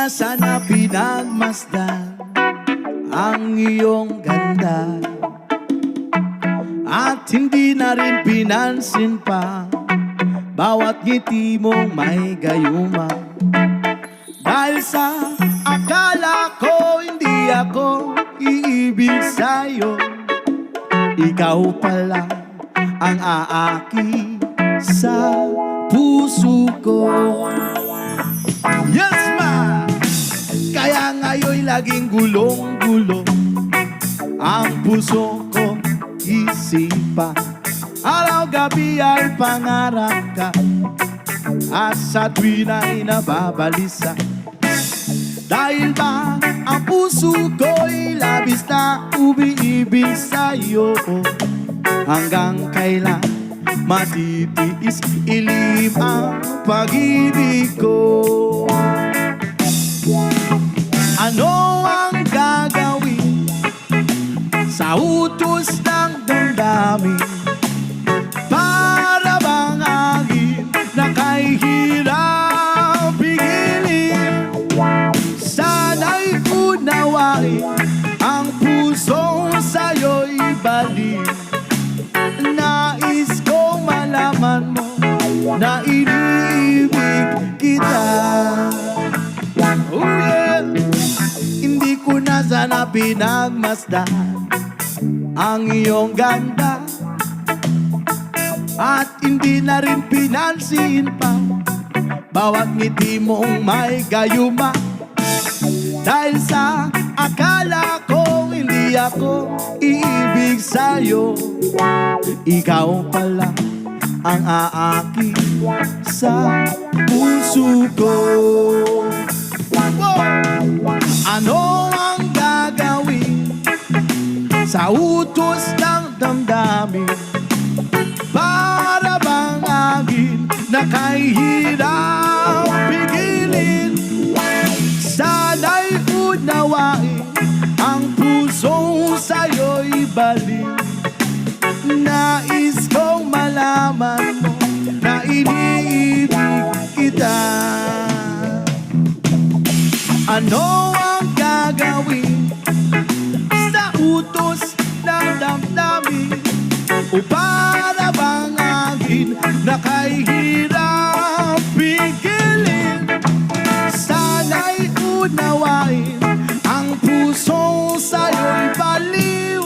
na sana pinagmasdan ang iyong ganda, at hindi na rin pinansin pa bawat ngiti mong may gayuma. Dahil sa akala ko hindi ako iibig sa'yo, ikaw pala ang aaki sa puso ko. Yes, ma! Kaya ngayon'y laging gulong-gulo ang puso ko isipa. Araw-gabi ay pangarap ka, at sa tuwin ay nababalisa. Dahil ba ang puso ko'y labis na umiibig sa'yo, hanggang kailan matitiis ilim ang pag-ibig ko? Ano ang gagawin sa utos ng damdamin? Para bang agin na kay hirap pigilin? Sana'y unawain ang puso sa'yo'y balik. Nais kong malaman mo na iniibig kita. Oh yeah. Hindi ko na sana pinagmasdan ang iyong ganda, at hindi na rin pinansin pa bawat ngiti mong may gayuma. Dahil sa akala ko hindi ako iibig sa'yo, ikaw pala ang aaki sa puso ko. Ano ang gagawin sa utos ng damdamin? Para bang agin na kay hirap pigilin? Sana'y unawain ang puso sa'yo'y balik. Nais kong malaman mo na iniibig kita. Ano ang gagawin sa utos ng damdamin? O para bang agin na kay hirap pigilin? Sana'y unawain ang puso sa'yo'y baliw.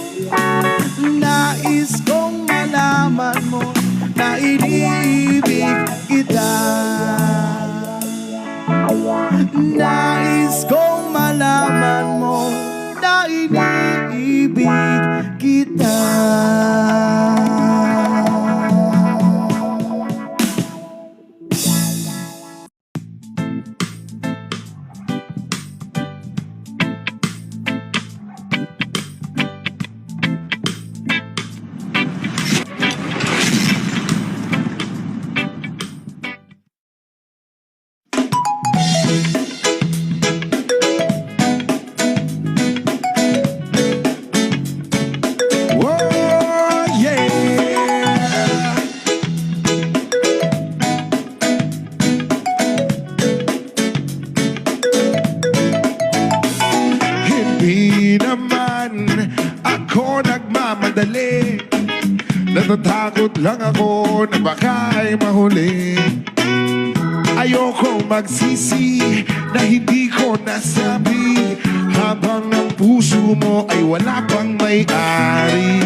Nais kong malaman mo na iniibig kita. Nais kong malaman mo na iniibig kita. Natatakot lang ako na baka ay mahuli. Ayokong magsisi na hindi ko nasabi, habang ang puso mo ay wala pang may-ari.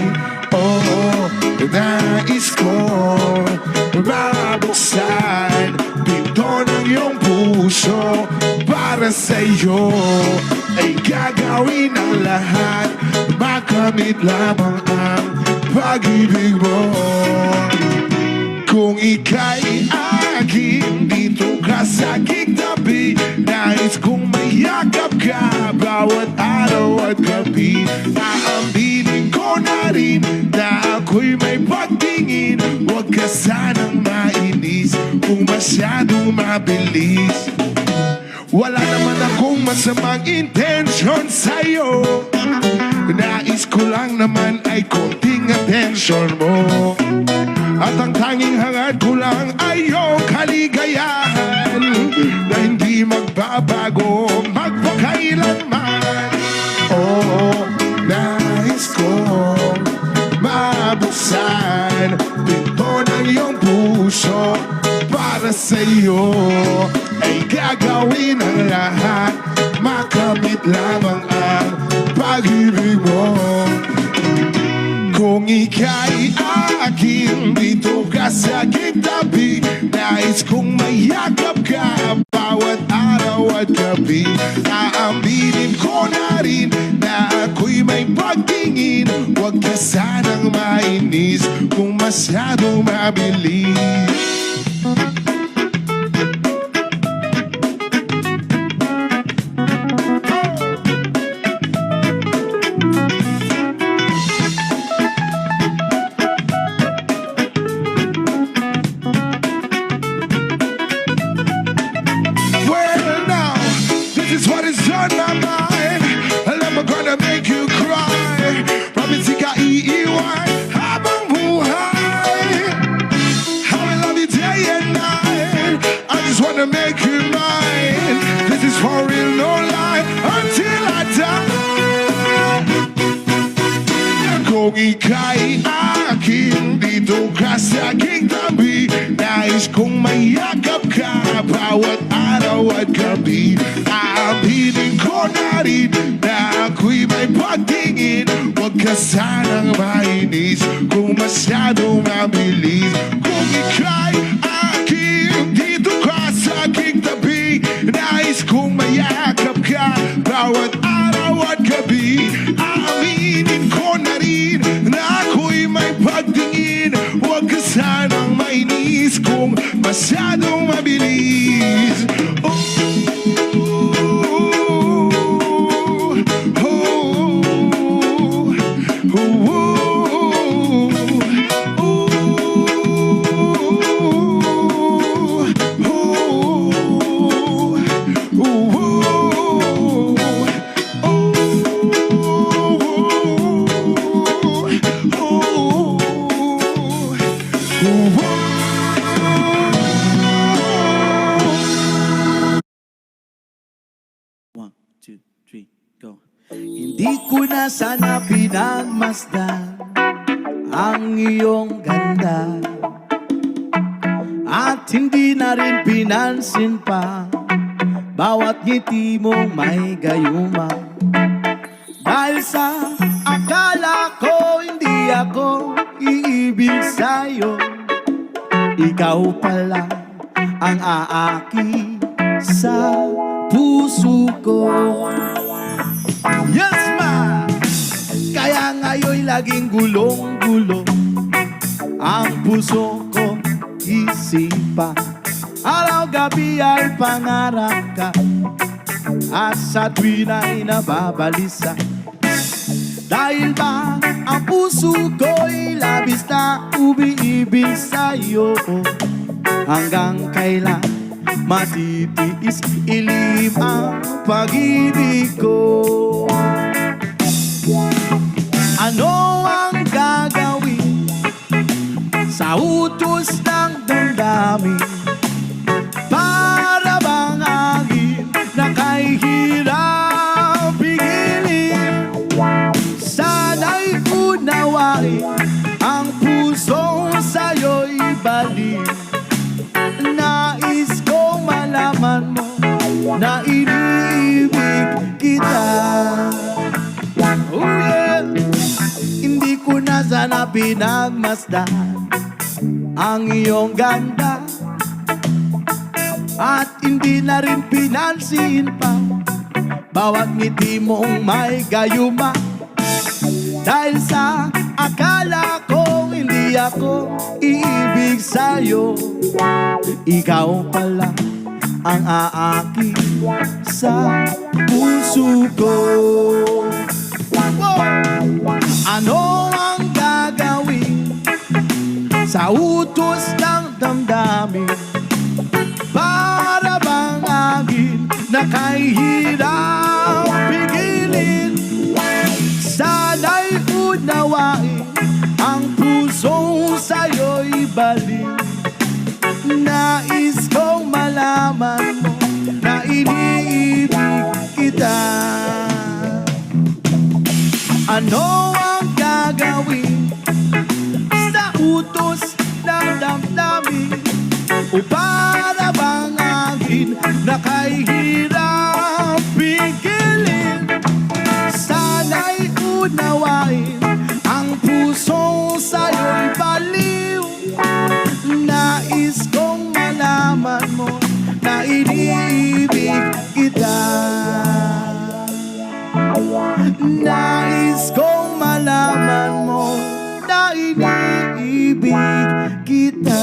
Oo, nais ko mabuksan pinto ng iyong puso. Para sa'yo ay gagawin ang lahat, makamit lamang ang pag-ibig mo. Kung ika'y akin, dito ka sa aking tabi. Nais kong mayakap ka bawat araw at gabi. Naambilin ko na rin na ako'y may pagtingin. Huwag ka sanang mainis kung masyadong mabilis. Wala naman akong masamang intensyon sa'yo. Nais ko lang naman ay konting atensyon mo. At ang tanging hangad ko lang ay iyong kaligayahan, na hindi di magbabago magpakailanman. Oh, nais kong mabuksan pinto ng iyong puso. Para sa'yo ay gagawin ang lahat, makamit lamang ang pag-ibig mo. Kung ika'y akin, dito ka sa aking tabi. Nais kong mayakap ka bawat araw at gabi. Aaminin ko na rin na ako'y may pagtingin. Huwag ka sanang mainis kung masyadong mabilis. Kung ika'y akin, dito ka sa aking tabi. Nais kong mayakap ka bawat araw at gabi. Aaminin ko na rin na ako'y may pagtingin. Huwag ka sanang mainis kung masyadong mabilis. Kung ika'y akin, dito ka sa aking tabi. Nais kong mayakap ka bawat araw at gabi. Aaminin ko na rin na ako'y may pagtingin. Huwag ka sanang mainis kung masyadong mabilis. Hindi ko na sana pinagmasdan ang iyong ganda, at hindi na rin pinansin pa bawat ngiti mong may gayuma. Dahil sa akala ko hindi ako iibig sa'yo, ikaw pala ang aaki sa puso ko. Yes, ma! Kaya ngayon'y laging gulong-gulo ang puso ko isipa. Araw-gabi ay pangarap ka, at sa tuwin ay nababalisa. Dahil ba ang puso ko'y labis na umiibig sa'yo, hanggang kailan matitiis ilim ang pag-ibig ko. Ano ang gagawin sa utos ng damdamin? Para bang agin na kahihirap pigilin? Sana'y unawain ang puso sa'yo'y balik. Nais kong malaman mo na iniibig kita. Oh yeah. Hindi ko na sana pinagmasdan ang iyong ganda, at hindi na rin pinansin pa bawat ngiti mong may gayuma. Dahil sa akala ko hindi ako iibig sa'yo, ikaw pala ang aaki sa puso ko. Ano ang gagawin sa utos ng damdamin? Para bang agin na kahihirap pigilin? Sana'y unawain ang pusong sa'yo'y balik. Nais kong malaman mo na iniibig kita. Ano ang gagawin sa utos ng damdamin? O para bang akin na kay hirap pigilin? Sana'y unawain ang pusong sa'yo'y baliw. Nais kong malaman mo na iniibig kita. Nais kong malaman mo na iniibig kita.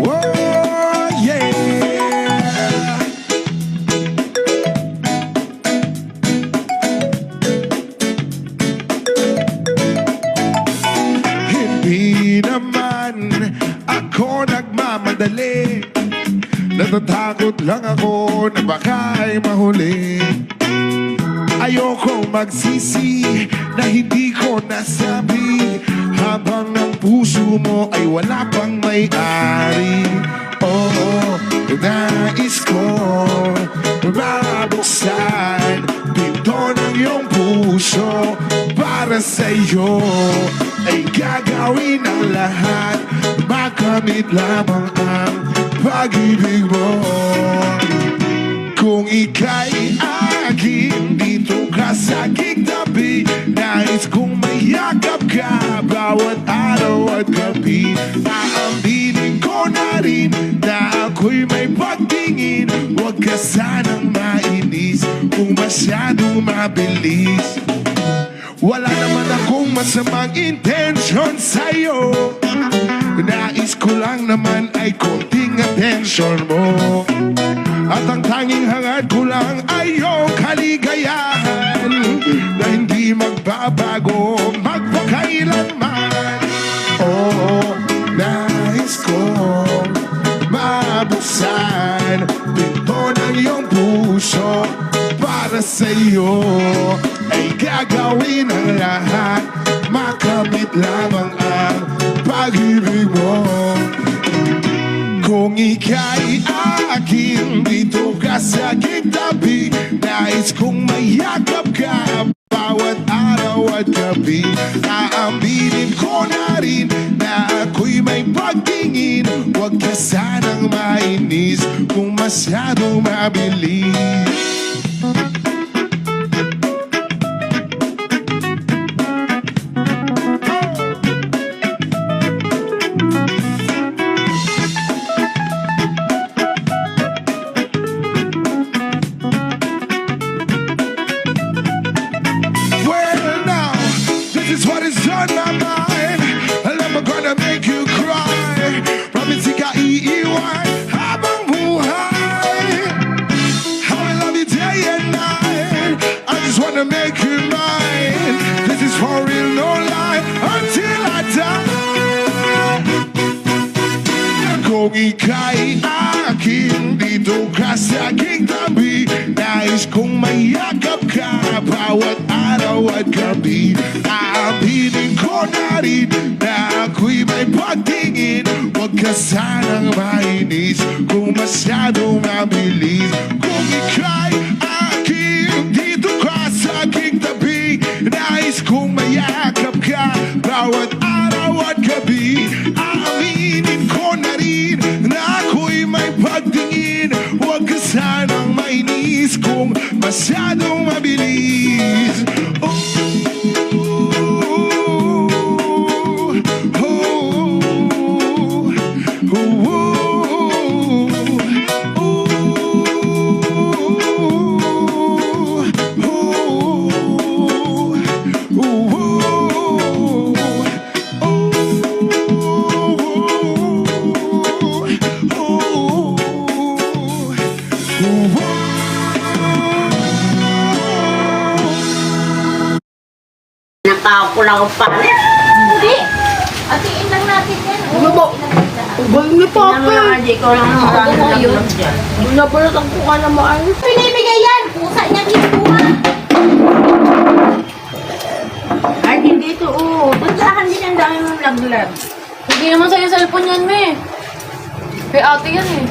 Oh, yeah. Hindi naman ako nagmamadali. Natatakot lang ako na baka'y mahuli. Ayokong magsisi na hindi ko nasabi, habang ang puso mo ay wala pang may-ari. Oo, nais ko mabuksan pinto ng iyong puso. Para sa'yo ay gagawin ang lahat, makamit lamang ang pag-ibig mo. Kung ika'y akin, dito ka sa aking tabi. Nais kong mayakap ka bawat araw at gabi. Aaminin ko na rin na ako'y may pagtingin. Huwag ka sanang mainis kung masyadong mabilis. Wala naman akong masamang intensyon sa'yo. Nais ko lang naman ay konting atensyon mo. At ang tanging hangad ko lang ay iyong kaligayahan na hindi magbabago magpakailanman. Oo, nais kong mabuksan pinto ng iyong puso. Para sa'yo ay gagawin ang lahat, makamit lamang ang pag-ibig mo. Kung ika'y akin, dito ka sa aking tabi. Nais kong mayakap ka bawat araw at gabi. Aaminin ko na rin na ako'y may pagtingin. Huwag ka sanang mainis kung masyadong mabilis. Make you mine. This is for real, no lie, until I die. Kung ika'y akin, dito ka sa aking tabi. Nais kong mayakap ka bawat araw at gabi. Aaminin ko na rin na ako'y may pagtingin. Huwag ka sanang mainis kung masyadong mabilis. Kung ika'y akin, dito ka sa aking tabi. Nais kong mayakap ka bawat araw at gabi. Aaminin ko na rin na ako'y may pagtingin. Huwag ka sanang mainis kung masyadong mabilis. Tao ko lang ang palit. Hindi. Atiin lang natin yan. Ano ba? Galing ni Papa. Ikaw lang ang marami yun. Nabalatan ko ka na maayos. Pinibigay yan. Pusa niya kinuha. Ay, hindi ito. Puntahan din ang dami mong laglag. Hindi naman sa'yo cellphone yan, me. Kay ate yan eh.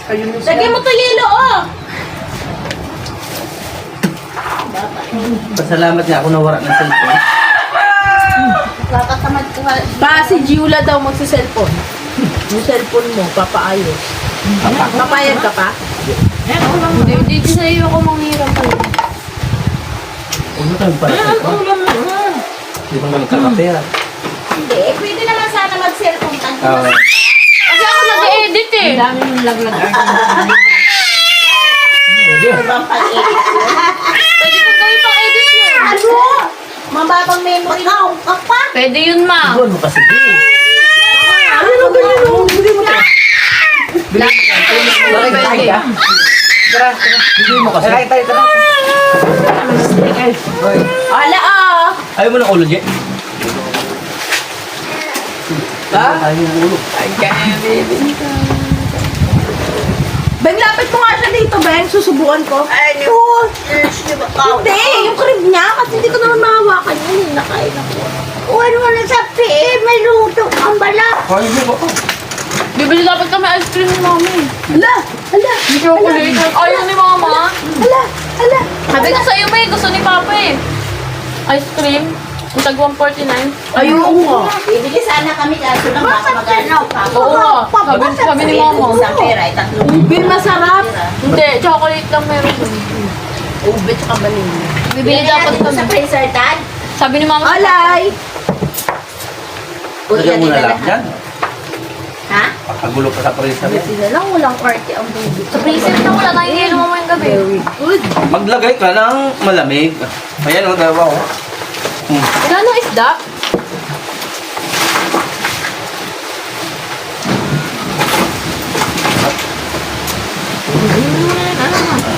Lagyan mo to yelo, oh. Pasalamat nga ako nawara ng cellphone. Kakatamad ko. Pa, si Giula daw magsa-cellphone. Yung cellphone mo, papaayos. Papayag ka pa? Hindi sa'yo ako manghiram pa yun. Huwag mo tayo para cellphone. Hindi mo naman kakapera. Hindi, pwede naman sana mag-cellphone tanto. Kasi ako nag-edit eh. Ang dami mong laglag. Ibang pag-edit. Pwede ko gawin pang edit yun. Ano? Mababang memory mo. Kapag. Pwede yun, ma. Buwan mo kasi di. Ano na ganyan mo? Hindi mo tayo. Pwede. Tara, hindi mo kasi. Tara, tara. Ala ah! Ayaw mo ng ulo, Je? Ha? Ayaw ng ulo. Beng, lapit mo nga siya dito, Beng. Susubukan ko. Ano? Hindi, yung crib niya. Kasi hindi ko naman mahawakan yun. Nakain ako. Ano mo na sa may luto ang balak. Ayaw mo ba? Bibili dapat kami ice cream ni mami. Ala! Ala! Chocolate. Ayaw ni mama. Ala! Ala! Sabi ko sa'yo, may gusto ni papa eh. Ice cream. Yung tag 149. Ayoko nga. Ibigay sana kami kaso lang baka mag-ano. Oo nga. Sabi ni mama. Isang pera ay tatlo. Bin masarap. Hindi, chocolate lang meron dun. Ube tsaka vanilla. Bibili dapat Sa kami. freezer tag. Sabi ni mama. Alay! Lagyan mo na lang dyan. Ha? Pakagulo pa sa presa. Hindi na lang walang party ang baby. Sa freezer na wala na yung mo yung gabi. Very good. Maglagay ka ng malamig. Ayan o, dalawa o. Gano'ng isda?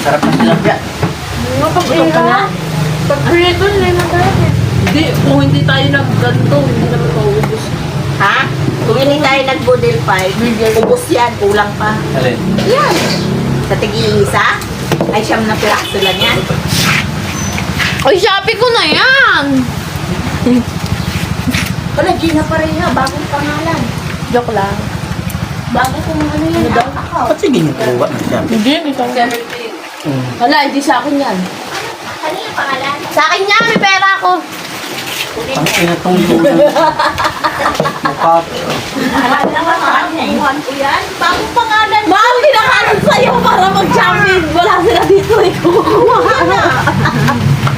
Sarap na tilapia. Pag-prito na yun ang talaga. Hindi, kung hindi tayo nagganto, hindi naman mauubos. Ha? Kung hindi tayo nag-budel 5, ubos yan, kulang pa. Alin? Yan. Sa tig-iisa, ay siyam na piraso lang yan. Ay, Shopee ko na yan! Wala, Gina pa rin ha, bagong pangalan. Joke lang. Bago kung ano yan, ako. Ba't sige niyo kuha na siya? Hindi, hindi sa Wala, hindi sa akin yan. Ano yung pangalan? Sa akin nga, may pera ako. Ang pinatong yun. Mukha. Alam na pangalan, naiwan ko yan. Bagong pangalan. Mahal, kinakanan sa'yo para mag-jumping. Wala sila dito eh. Kukuha na.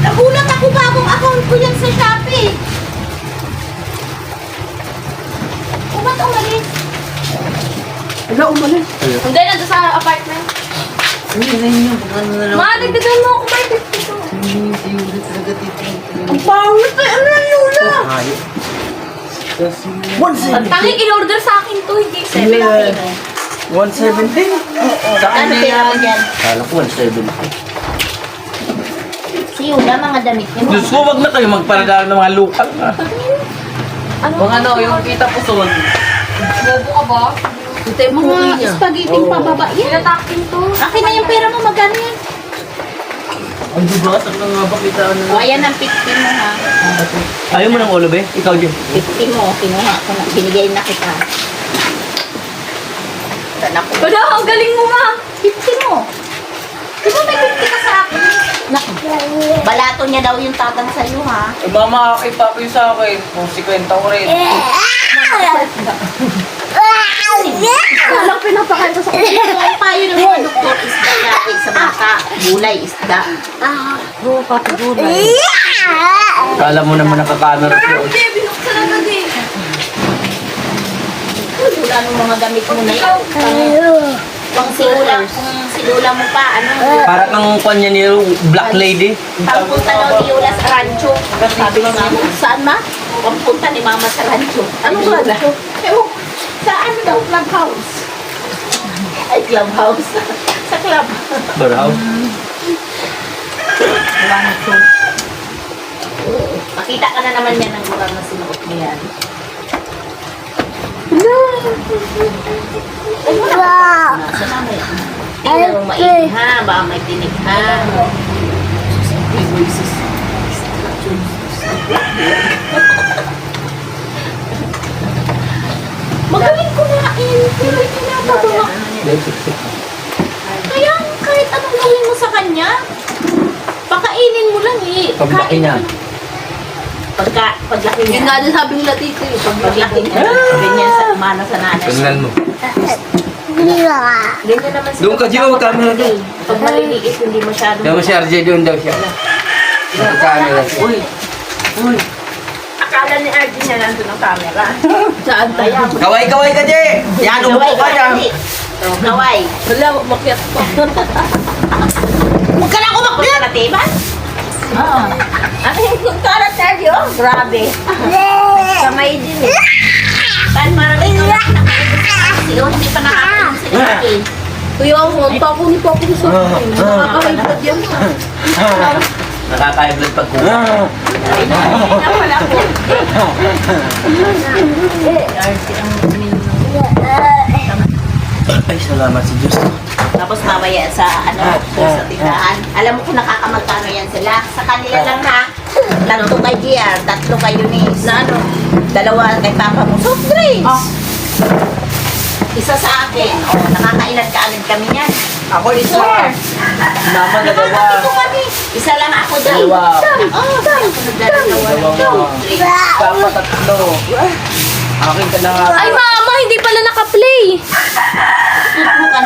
Nagulat ako bagong account ko yan sa Shopee. O ba't umalis? Wala, umalis. Hindi, nandun sa apartment. Ma, dagdagan mo ako by 52. Ang pangit eh. Ano yan, Yula? Ayos. Ang tanging in-order sa akin to, hindi 7 Yeah. Pilipino. 170? Saan Ano na pera mo yan? dyan? Kala ko 170. Si Yula, mga damit niya. Diyos ko, wag na kayo magparadaan ng mga lukal. Ano? Kung ano, yung kita po son. Bobo ka ba? Ito yung cookie Mga niya. spaghetti pababa yan. Pinatakting to. Akin na yung pera mo, magkano yan? Ang dubasag na nga ba kita? O, ayan ang 50 mo ha. Ayaw mo ng ulo, be? Ikaw din. 50 mo, kinuha ko na. Binigay na kita. Saan ako? Wala, ang galing mo, ma. 50 mo. Di ba may 50 ka sa akin? Naku. Balato niya daw yung tatang sa'yo ha. Mama, kay Papi sa akin. Kung 50 ko rin. Walang pinapakain ko sa kanila. Ang payo ng mga doktor, isda natin sa bata. Gulay, isda. Kala mo naman nakaka-camera ko. Hindi, binuksan na agad eh. Wala nung mga gamit mo na yan. Kung sinula mo pa, ano? Para kang kwan niya ni Black Lady. Pagpunta daw ni Yula sa rancho. Sabi ni Mama. Saan ma? Pagpunta ni Mama sa rancho. Anong rancho? Ewan, sa ano daw? Clubhouse. Ay, clubhouse. Sa club. Baraw. Makita Nakita ka na naman yan ng lugar na sinuot mo yan. Ay, wala ka. Nasa namin. Tingnan mo maigi ha. Baka may tinig ha. Magaling kumain. Pero pinapagawa. Kaya kahit anong gawin mo sa kanya, pakainin mo lang eh. Paglaki niya. Paglaki niya. Yun nga din sabi nila tito eh. Paglaki niya. Ganyan sa mana sa nanay. Tingnan mo. Ganyan naman Doon ka, Gio, camera doon. Pag maliliit, hindi masyado. Kaya mo si RJ doon daw siya. Sa camera. Uy! Uy! Akala ni RJ niya nandun ang camera. Saan tayo? Kaway-kaway ka, Je! Yan, umupo ka dyan. Kaway. Wala, makyat pa. Huwag ka lang umakyat! Karatiban? Oo. Ano yung karat, Sergio? Grabe. Kamay din eh. Saan maraming hindi pa nakakain sa laki. Kuya, ako ni Papa ko sa akin. Nakakaibad yan. Nakaka-blood pag kuha. Ay, wala po. Ay, salamat si Diyos. Tapos mamaya sa sa tindahan. Alam mo kung nakakamagkano yan sila. Sa kanila lang ha. 3 kay Gia, 3 kay Eunice. Na ano? 2 kay Papa mo. Soft drinks. Isa sa akin. O, nakakailan ka agad kami niyan. Ako isa. Mama, Nakakapito kami. Isa lang ako dahil. Dalawa. Oo, ako nagdadalawa. Papa, 3. Akin ka lang. Ay, mama, hindi pala naka-play. Tutlo ka